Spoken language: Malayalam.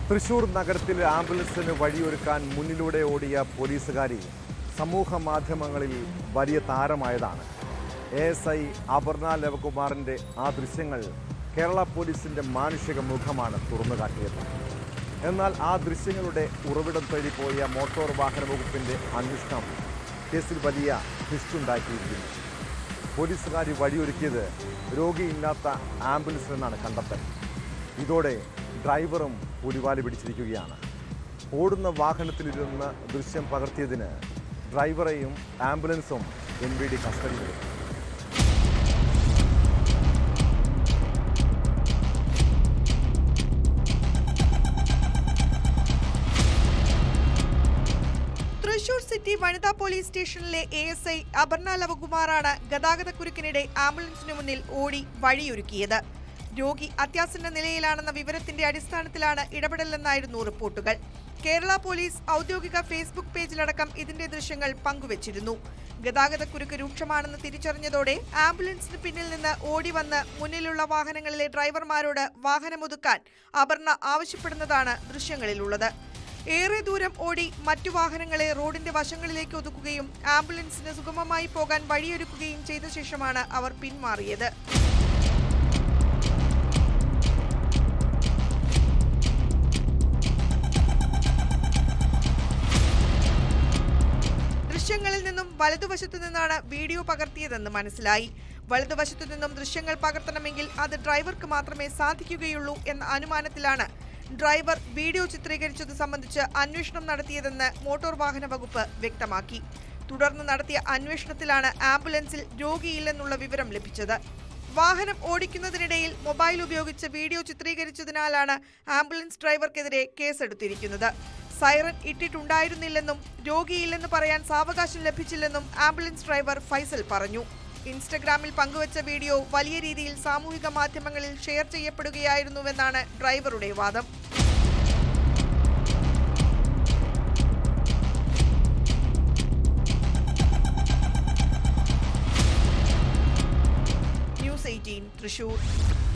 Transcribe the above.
തൃശൂർ നഗരത്തിൽ ആംബുലൻസിന് വഴിയൊരുക്കാൻ മുന്നിലൂടെ ഓടിയ പോലീസുകാരി സമൂഹ മാധ്യമങ്ങളിൽ വലിയ താരമായതാണ്. ASI അപർണ ലവകുമാറിൻ്റെ ആ ദൃശ്യങ്ങൾ കേരള പോലീസിൻ്റെ മാനുഷിക മുഖമാണ് തുറന്നുകാട്ടിയത്. എന്നാൽ ആ ദൃശ്യങ്ങളുടെ ഉറവിടം തേടിപ്പോയ മോട്ടോർ വാഹന വകുപ്പിൻ്റെ അന്വേഷണം കേസിൽ വലിയ ട്വിസ്റ്റുണ്ടാക്കിയിരിക്കുന്നു. പോലീസുകാരി വഴിയൊരുക്കിയത് രോഗിയില്ലാത്ത ആംബുലൻസ് എന്നാണ് കണ്ടെത്തൽ. ഇതോടെ ഡ്രൈവറും പുലിവാലി പിടിച്ചിരിക്കുകയാണ്. ഓടുന്ന വാഹനത്തിലിരുന്ന് ദൃശ്യം പകർത്തിയതിന് ഡ്രൈവറെയും ആംബുലൻസും NVD കസ്റ്റഡിയിലെടുത്തു. തൃശൂർ സിറ്റി വനിതാ പോലീസ് സ്റ്റേഷനിലെ ASI അപർണ ലവകുമാറാണ് ഗതാഗതക്കുരുക്കിനിടെ ആംബുലൻസിന് മുന്നിൽ ഓടി വഴിയൊരുക്കിയത്. രോഗി അത്യാസന്ന നിലയിലാണെന്ന വിവരത്തിന്റെ അടിസ്ഥാനത്തിലാണ് ഇടപെടലെന്നായിരുന്നു റിപ്പോർട്ടുകൾ. കേരള പോലീസ് ഔദ്യോഗിക ഫേസ്ബുക്ക് പേജിലടക്കം ഇതിന്റെ ദൃശ്യങ്ങൾ പങ്കുവച്ചിരുന്നു. ഗതാഗതക്കുരുക്ക് രൂക്ഷമാണെന്ന് തിരിച്ചറിഞ്ഞതോടെ ആംബുലൻസിന് പിന്നിൽ നിന്ന് ഓടി വന്ന് മുന്നിലുള്ള വാഹനങ്ങളിലെ ഡ്രൈവർമാരോട് വാഹനമൊതുക്കാൻ അപർണ ആവശ്യപ്പെടുന്നതാണ് ദൃശ്യങ്ങളിലുള്ളത്. ഏറെ ദൂരം ഓടി മറ്റു വാഹനങ്ങളെ റോഡിന്റെ വശങ്ങളിലേക്ക് ഒതുക്കുകയും ആംബുലൻസിന് സുഗമമായി പോകാൻ വഴിയൊരുക്കുകയും ചെയ്ത ശേഷമാണ് അവർ പിന്മാറിയത്. ദൃശ്യങ്ങളിൽ നിന്നും വലതുവശത്തു നിന്നാണ് വീഡിയോ പകർത്തിയതെന്ന് മനസ്സിലായി. വലതുവശത്തു നിന്നും ദൃശ്യങ്ങൾ പകർത്തണമെങ്കിൽ അത് ഡ്രൈവർക്ക് മാത്രമേ സാധിക്കുകയുള്ളൂ എന്ന അനുമാനത്തിലാണ് ഡ്രൈവർ വീഡിയോ ചിത്രീകരിച്ചത് സംബന്ധിച്ച് അന്വേഷണം നടത്തിയതെന്ന് മോട്ടോർ വാഹന വകുപ്പ് വ്യക്തമാക്കി. തുടർന്ന് നടത്തിയ അന്വേഷണത്തിലാണ് ആംബുലൻസിൽ രോഗിയില്ലെന്നുള്ള വിവരം ലഭിച്ചത്. വാഹനം ഓടിക്കുന്നതിനിടയിൽ മൊബൈൽ ഉപയോഗിച്ച് വീഡിയോ ചിത്രീകരിച്ചതിനാലാണ് ആംബുലൻസ് ഡ്രൈവർക്കെതിരെ കേസെടുത്തിരിക്കുന്നത്. സൈറൻ ഇട്ടിട്ടുണ്ടായിരുന്നില്ലെന്നും രോഗിയില്ലെന്ന് പറയാൻ സാവകാശം ലഭിച്ചില്ലെന്നും ആംബുലൻസ് ഡ്രൈവർ ഫൈസൽ പറഞ്ഞു. ഇൻസ്റ്റഗ്രാമിൽ പങ്കുവച്ച വീഡിയോ വലിയ രീതിയിൽ സാമൂഹിക മാധ്യമങ്ങളിൽ ഷെയർ ചെയ്യപ്പെടുകയായിരുന്നുവെന്നാണ് ഡ്രൈവറുടെ വാദം. ന്യൂസ് 18 തൃശൂർ.